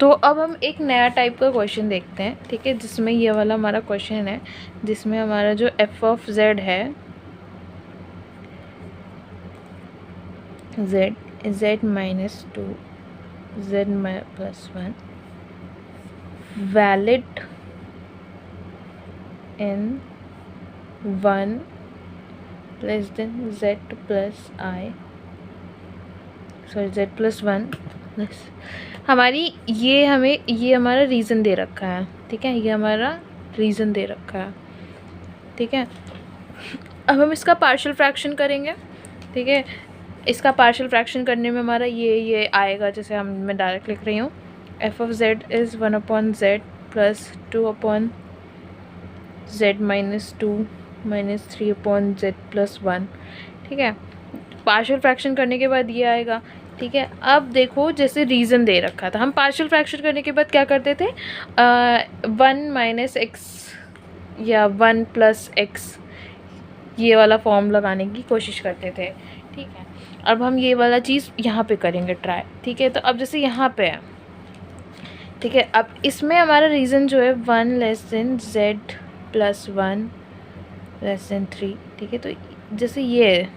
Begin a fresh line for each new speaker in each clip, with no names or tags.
तो अब हम एक नया टाइप का क्वेश्चन देखते हैं, ठीक है, जिसमें ये वाला हमारा क्वेश्चन है, जिसमें हमारा जो एफ ऑफ जेड है, Z minus two Z plus one valid in one less than Z plus I, sorry Z plus one, हमारी ये हमारा रीज़न दे रखा है, ठीक है, ये हमारा रीज़न दे रखा है, ठीक है। अब हम इसका पार्शियल फ्रैक्शन करेंगे, ठीक है। इसका पार्शियल फ्रैक्शन करने में हमारा ये आएगा, जैसे मैं डायरेक्ट लिख रही हूँ, F of Z is 1/z plus 2/z minus 2 minus 3/z plus 1, ठीक है। पार्शियल फ्रैक्शन करने के बाद ये आएगा, ठीक है। अब देखो जैसे रीज़न दे रखा था, हम पार्शियल फ्रैक्शन करने के बाद क्या करते थे, 1 माइनस एक्स या 1 प्लस एक्स, ये वाला फॉर्म लगाने की कोशिश करते थे, ठीक है। अब हम ये वाला चीज़ यहाँ पे करेंगे ट्राई, ठीक है। तो अब जैसे यहाँ पे है, ठीक है, अब इसमें हमारा रीज़न जो है 1 less than Z plus 1 less than 3, ठीक है। तो जैसे ये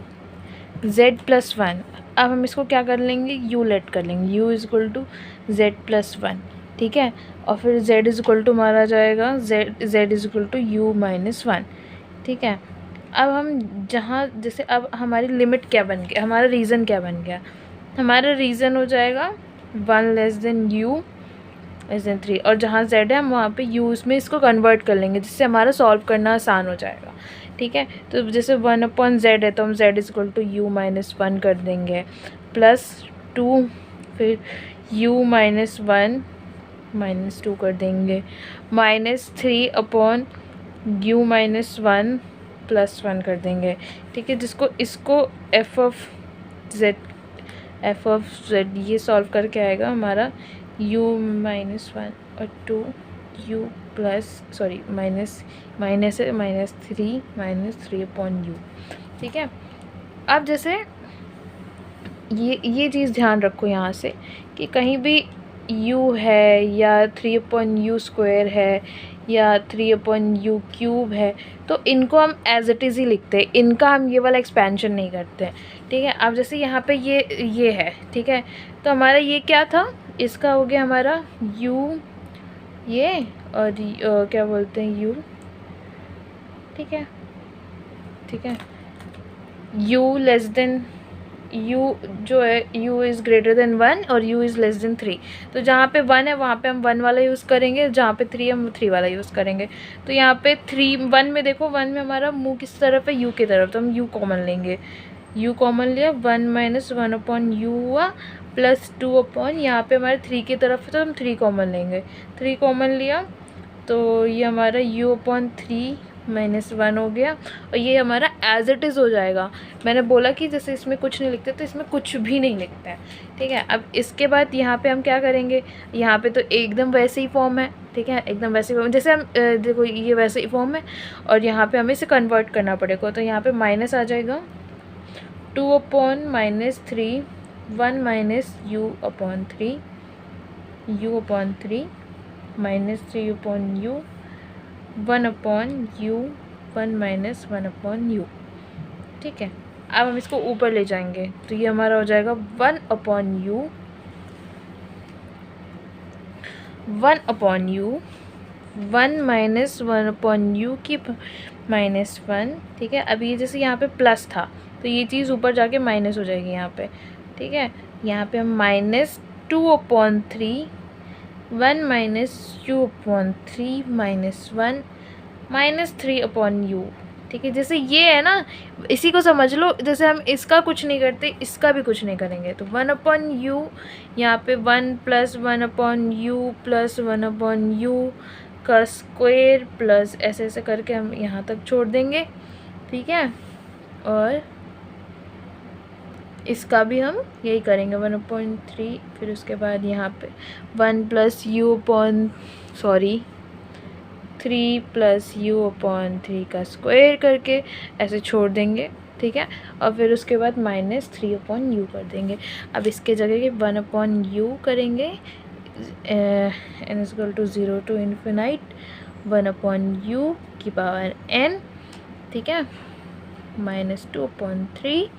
z प्लस 1, अब हम इसको क्या कर लेंगे, u लेट कर लेंगे, u is equal to Z plus 1, ठीक है। और फिर z इज इक्वल टू हमारा जाएगा z is equal to u minus 1, ठीक है। अब हम जहाँ जैसे अब हमारी लिमिट क्या बन गया, हमारा रीज़न क्या बन गया, हमारा रीज़न हो जाएगा 1 less than u less than 3, और जहाँ z है हम वहाँ पे u इसमें इसको कन्वर्ट कर लेंगे, जिससे हमारा सॉल्व करना आसान हो जाएगा, ठीक है। तो जैसे 1/z है तो हम z is equal to u minus 1 कर देंगे, प्लस 2, फिर u माइनस 1 माइनस 2 कर देंगे, माइनस 3/u माइनस 1 प्लस 1 कर देंगे, ठीक है। इसको एफ ऑफ जेड ये सॉल्व करके आएगा हमारा u माइनस 1 और 2u प्लस सॉरी माइनस है माइनस 3/u, ठीक है। अब जैसे ये चीज़ ध्यान रखो यहाँ से कि कहीं भी u है या 3/u स्क्वायर है या 3/u क्यूब है, तो इनको हम एज इट इज़ ही लिखते हैं, इनका हम ये वाला एक्सपेंशन नहीं करते हैं, ठीक है। अब जैसे यहाँ पे ये है, ठीक है, तो हमारा ये क्या था, इसका हो गया हमारा u ये और क्या बोलते हैं u, ठीक है, ठीक है। u लेस देन u जो है u इज़ ग्रेटर देन 1 और u इज़ लेस देन 3, तो जहाँ पे 1 है वहाँ पे हम 1 वाला यूज़ करेंगे, जहाँ पे 3 हम 3 वाला यूज़ करेंगे। तो यहाँ पे 1 में देखो, 1 में हमारा मुँह किस तरफ है, u की तरफ, तो हम u कॉमन लेंगे, u कॉमन लिया, 1 माइनस 1/u हुआ, प्लस 2 यहाँ पे हमारे 3 की तरफ है तो हम 3 कॉमन लेंगे, 3 कॉमन लिया तो ये हमारा u/3 माइनस 1 हो गया, और ये हमारा एज इट इज़ हो जाएगा। मैंने बोला कि जैसे इसमें कुछ नहीं लिखते तो इसमें कुछ भी नहीं लिखते हैं, ठीक है। अब इसके बाद यहाँ पे हम क्या करेंगे, यहाँ पे तो एकदम वैसे ही फॉर्म है, ठीक है, एकदम वैसे ही फॉर्म, जैसे हम देखो ये वैसे ही फॉर्म है, और यहाँ पे हमें इसे कन्वर्ट करना पड़ेगा, तो यहाँ पे माइनस आ जाएगा 2/-3 1 minus u/3 u/3 minus 3/u 1/u 1 minus 1/u, ठीक है। अब हम इसको ऊपर ले जाएंगे तो ये हमारा हो जाएगा 1/u 1 माइनस 1/u की माइनस 1, ठीक है। अब ये जैसे यहाँ पे प्लस था तो ये चीज़ ऊपर जाके माइनस हो जाएगी यहाँ पे, ठीक है। यहाँ पे हम minus 2/3 1 minus u/3 minus 1 minus 3/u, ठीक है। जैसे ये है ना, इसी को समझ लो, जैसे हम इसका कुछ नहीं करते इसका भी कुछ नहीं करेंगे, तो 1/u यहाँ पे 1 प्लस 1/u प्लस 1/u का स्क्वायर प्लस ऐसे ऐसे करके हम यहाँ तक छोड़ देंगे, ठीक है। और इसका भी हम यही करेंगे 1/3, फिर उसके बाद यहाँ पे 1 प्लस u/3 प्लस u/3 का स्क्वायर करके ऐसे छोड़ देंगे, ठीक है। और फिर उसके बाद माइनस 3/u कर देंगे। अब इसके जगह 1/u करेंगे, n is equal to 0 to infinite 1/u की पावर n, ठीक है, -2/3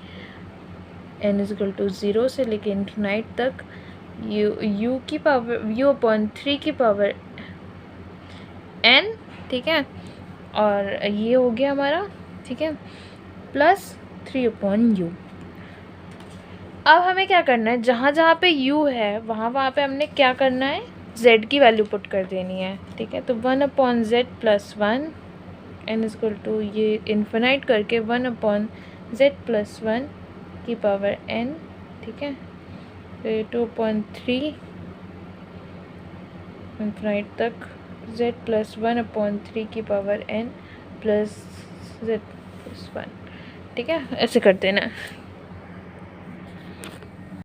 n इज इक्वल टू 0 से लेके इन्फिनाइट तक u की पावर u/3 की पावर n, ठीक है, और ये हो गया हमारा, ठीक है, प्लस 3/u। अब हमें क्या करना है, जहाँ जहाँ पे u है वहाँ पे हमने क्या करना है, z की वैल्यू पुट कर देनी है, ठीक है। तो 1/z + 1 n is equal to ये इन्फिनाइट करके 1/z + 1 की पावर n, ठीक है, फिर 2/3 इन्फिनाइट तक z + 1/3 की पावर n प्लस z + 1, ठीक है, ऐसे कर देना।